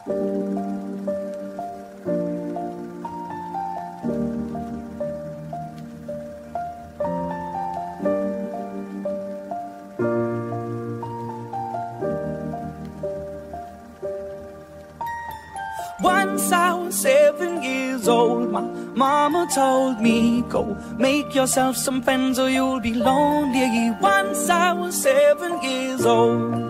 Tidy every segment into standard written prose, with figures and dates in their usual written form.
Once I was 7 years old, my mama told me, go make yourself some friends or you'll be lonely. Once I was 7 years old.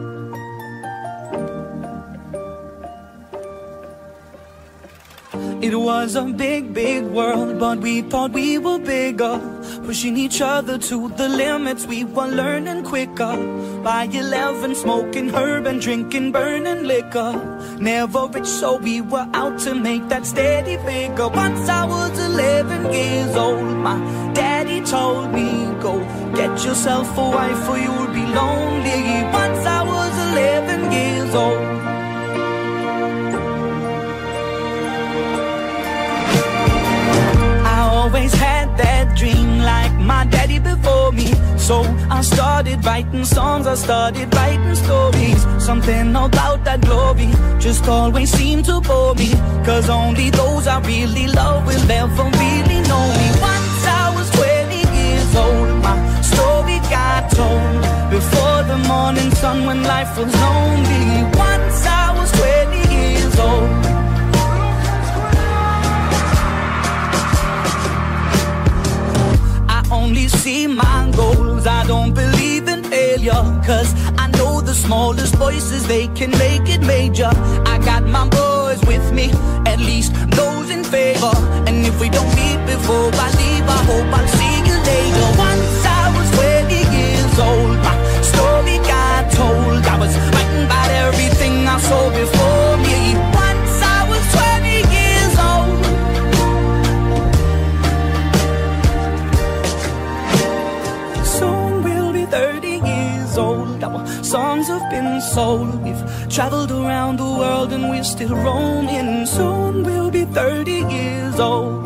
It was a big, big world, but we thought we were bigger, pushing each other to the limits. We were learning quicker. By 11, smoking herb and drinking burning liquor. Never rich, so we were out to make that steady figure. Once I was 11 years old, my daddy told me, go get yourself a wife or you'll be lonely. Once I was 11 years old. Always had that dream like my daddy before me. So I started writing songs, I started writing stories. Something about that glory just always seemed to bore me, cause only those I really love will ever really know me. Once I was 20 years old, my story got told before the morning sun when life was lonely. Once I was 20 years old. Only see my goals, I don't believe in failure, cause I know the smallest voices, they can make it major. I got my boys with me, at least those in favor. And if we don't meet before I leave, I hope I'll see you later. Once I was 20 years old, my story got told. I was writing about everything I saw before me. Once I was 20 years old. Our songs have been sold. We've traveled around the world and we're still roaming. Soon we'll be 30 years old.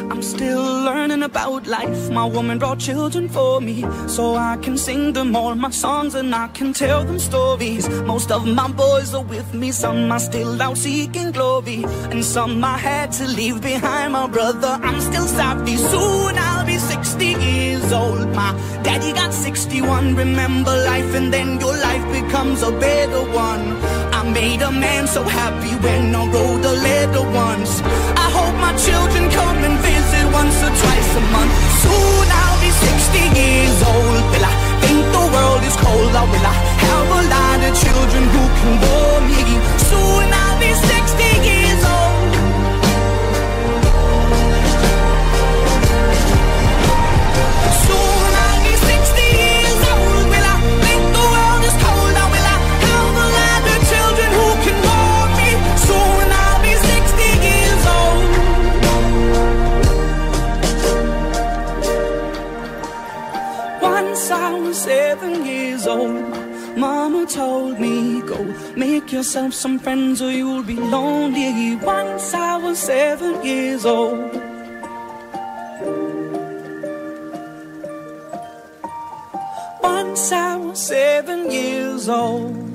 I'm still learning about life. My woman brought children for me, so I can sing them all my songs and I can tell them stories. Most of my boys are with me, some are still out seeking glory, and some I had to leave behind. My brother, I'm still sorry. Soon I'll be 60 years old. My daddy got 61. Remember life and then your life becomes a better one. I made a man so happy when I wrote a letter once. I hope my children come and visit once or twice a month. Soon I'll be 60 years old. Will I think the world is cold, or will I have a lot of children who can bore me? Soon I'll be 60 years old. Soon I'll be 60 years old. Will I think the world is cold, or will I have a lot of children who can bore me? Soon I'll be 60 years old. Once I was 7 years old, mama told me, go make yourself some friends or you'll be lonely. Once I was 7 years old. Once I was 7 years old.